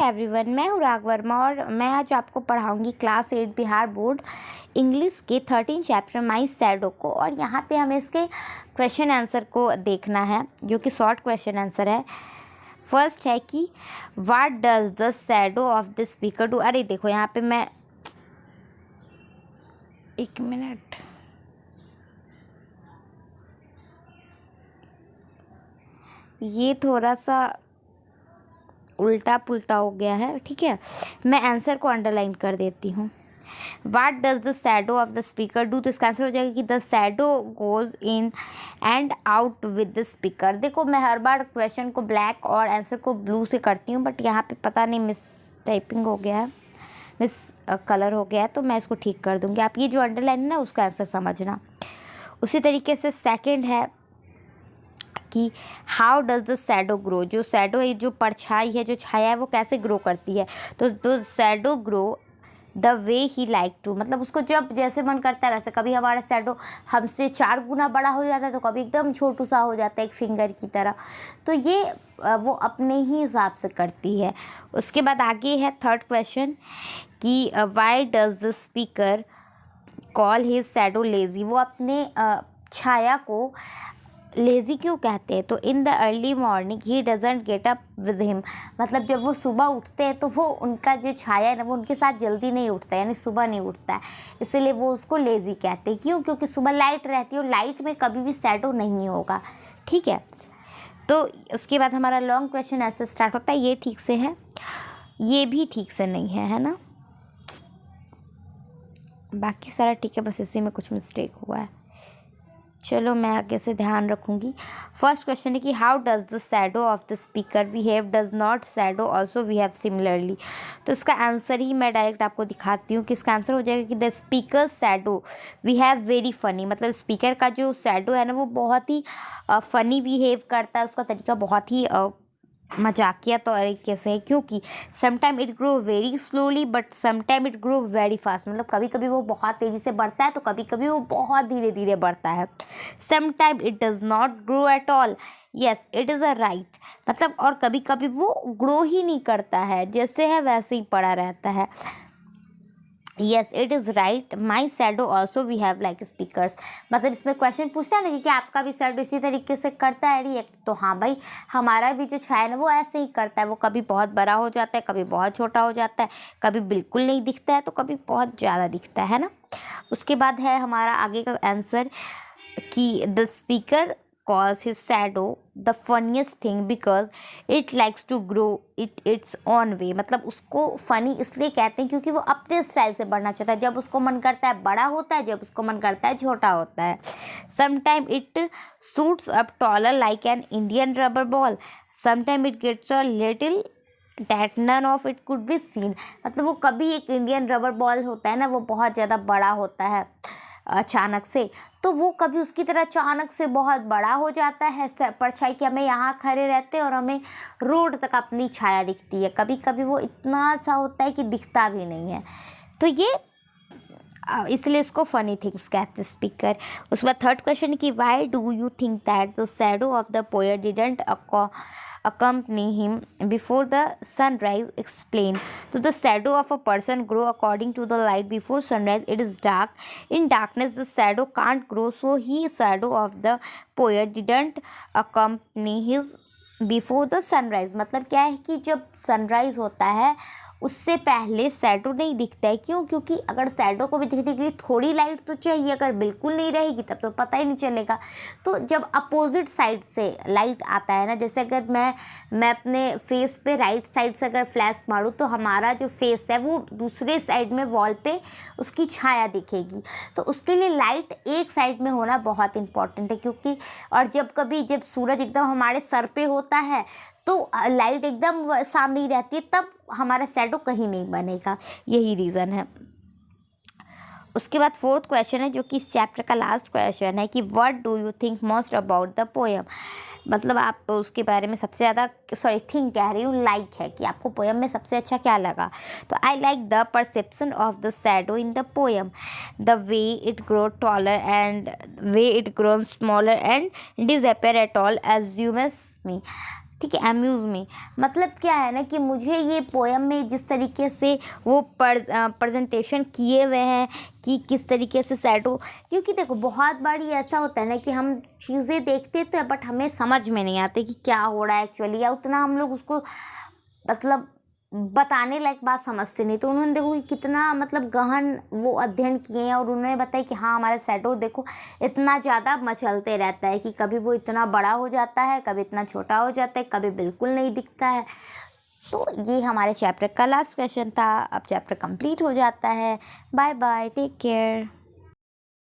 Everyone, मैं हूँ राग वर्मा और मैं आज आपको पढ़ाऊँगी क्लास 8 बिहार बोर्ड इंग्लिश के 13 चैप्टर माई शैडो को। और यहाँ पे हमें इसके क्वेश्चन आंसर को देखना है, जो कि शॉर्ट क्वेश्चन आंसर है। फर्स्ट है कि what does the shadow of the speaker do. अरे देखो, यहाँ पे मैं एक मिनट, ये थोड़ा सा उल्टा पुल्टा हो गया है। ठीक है, मैं आंसर को अंडरलाइन कर देती हूँ। What does the shadow of the speaker do, तो इसका आंसर हो जाएगा कि the shadow goes in and out with the speaker. देखो, मैं हर बार क्वेश्चन को ब्लैक और आंसर को ब्लू से करती हूँ, बट यहाँ पे पता नहीं मिस टाइपिंग हो गया है, मिस कलर हो गया है, तो मैं इसको ठीक कर दूँगी। आप ये जो अंडरलाइन है ना, उसका आंसर समझना। उसी तरीके से सेकेंड है कि how does the shadow grow. जो शैडो है, जो परछाई है, जो छाया है, वो कैसे ग्रो करती है। तो shadow grow the way he like to, मतलब उसको जब जैसे मन करता है वैसे। कभी हमारा शैडो हमसे 4 गुना बड़ा हो जाता है, तो कभी एकदम छोटू सा हो जाता है, एक फिंगर की तरह। तो ये वो अपने ही हिसाब से करती है। उसके बाद आगे है थर्ड क्वेश्चन कि why does the speaker call his shadow lazy. वो अपने छाया को लेज़ी क्यों कहते हैं। तो in the early morning he doesn't get up with him, मतलब जब वो सुबह उठते हैं तो वो उनका जो छाया है ना, वो उनके साथ जल्दी नहीं उठता है, यानी सुबह नहीं उठता है, इसीलिए वो उसको लेज़ी कहते हैं। क्यों? क्योंकि सुबह लाइट रहती है और लाइट में कभी भी शैडो नहीं होगा। ठीक है, तो उसके बाद हमारा लॉन्ग क्वेश्चन ऐसे स्टार्ट होता है। ये ठीक से है, ये भी ठीक से नहीं है ना, बाकी सारा ठीक है, बस इसी में कुछ मिस्टेक हुआ है। चलो, मैं आगे से ध्यान रखूँगी। फर्स्ट क्वेश्चन है कि how does the shadow of the speaker behave, does not shadow also behave similarly. तो इसका आंसर ही मैं डायरेक्ट आपको दिखाती हूँ कि इसका आंसर हो जाएगा कि the speaker shadow behave very funny. मतलब स्पीकर का जो शैडो है ना, वो बहुत ही फ़नी बिहेव करता है, उसका तरीका बहुत ही मजाकिया तरीके से है। क्योंकि sometime it grow very slowly but sometime it grow very fast, मतलब कभी कभी वो बहुत तेज़ी से बढ़ता है तो कभी कभी वो बहुत धीरे धीरे बढ़ता है। Sometime it does not grow at all, yes it is a right, मतलब और कभी कभी वो ग्रो ही नहीं करता है, जैसे है वैसे ही पड़ा रहता है। Yes it is right, my shadow also we have like speakers. मतलब इसमें क्वेश्चन पूछता है ना कि आपका भी शैडो इसी तरीके से करता है रिएक्ट। तो हाँ भाई, हमारा भी जो छाया है वो ऐसे ही करता है। वो कभी बहुत बड़ा हो जाता है, कभी बहुत छोटा हो जाता है, कभी बिल्कुल नहीं दिखता है, तो कभी बहुत ज़्यादा दिखता है ना। उसके बाद है हमारा आगे का आंसर कि the speaker calls his shadow the funniest thing because it likes to grow its own way। मतलब उसको फनी इसलिए कहते हैं क्योंकि वो अपने स्टाइल से बढ़ना चाहता है। जब उसको मन करता है बड़ा होता है, जब उसको मन करता है छोटा होता है। Sometime it shoots up taller like an Indian rubber ball, sometime it gets a little that none of it could be seen। मतलब वो कभी एक इंडियन रबर बॉल होता है ना, वो बहुत ज़्यादा बड़ा होता है अचानक से, तो वो कभी उसकी तरह अचानक से बहुत बड़ा हो जाता है परछाई कि हमें यहाँ खड़े रहते हैं और हमें रोड तक अपनी छाया दिखती है। कभी कभी वो इतना सा होता है कि दिखता भी नहीं है। तो ये इसलिए इसको फनी थिंग्स कहते हैं स्पीकर। उसके बाद थर्ड क्वेश्चन कि why do you think that the shadow of the poet didn't accompany him before the sunrise, explain। तो the shadow of a person grow according to the light before sunrise, it is dark, in darkness the shadow can't grow, so he shadow of the poet didn't accompany his before the sunrise. मतलब क्या है कि जब sunrise होता है उससे पहले shadow नहीं दिखता है। क्यों? क्योंकि अगर शैडो को भी दिखने के लिए थोड़ी लाइट तो चाहिए, अगर बिल्कुल नहीं रहेगी तब तो पता ही नहीं चलेगा। तो जब अपोजिट साइड से लाइट आता है ना, जैसे अगर मैं अपने फेस पे राइट साइड से अगर फ्लैश मारूँ तो हमारा जो फेस है वो दूसरे साइड में वॉल पे उसकी छाया दिखेगी। तो उसके लिए लाइट एक साइड में होना बहुत इंपॉर्टेंट है। क्योंकि और जब सूरज एकदम हमारे सर पे होता है तो लाइट एकदम सामने ही रहती है, तब हमारा शैडो कहीं नहीं बनेगा, यही रीज़न है। उसके बाद फोर्थ क्वेश्चन है, जो कि इस चैप्टर का लास्ट क्वेश्चन है कि what do you think most about the poem. मतलब आप उसके बारे में सबसे ज़्यादा थिंक कह रही हूँ, लाइक है कि आपको पोएम में सबसे अच्छा क्या लगा। तो I like the perception of the shadow in the poem, the way it grow taller and way it grow smaller and disappear at all amuses me. ठीक है, अम्यूज़ मी। मतलब क्या है ना कि मुझे ये पोएम में जिस तरीके से वो प्रेजेंटेशन किए हुए हैं कि किस तरीके से शैडो, क्योंकि देखो बहुत बारी ऐसा होता है ना कि हम चीज़ें देखते तो है बट हमें समझ में नहीं आते कि क्या हो रहा है एक्चुअली, या उतना हम लोग उसको मतलब बताने लायक बात समझते नहीं। तो उन्होंने देखो कि कितना मतलब गहन वो अध्ययन किए हैं और उन्होंने बताया कि हाँ हमारा शैडो देखो इतना ज़्यादा मचलते रहता है कि कभी वो इतना बड़ा हो जाता है, कभी इतना छोटा हो जाता है, कभी बिल्कुल नहीं दिखता है। तो ये हमारे चैप्टर का लास्ट क्वेश्चन था। अब चैप्टर कंप्लीट हो जाता है। Bye bye, take care.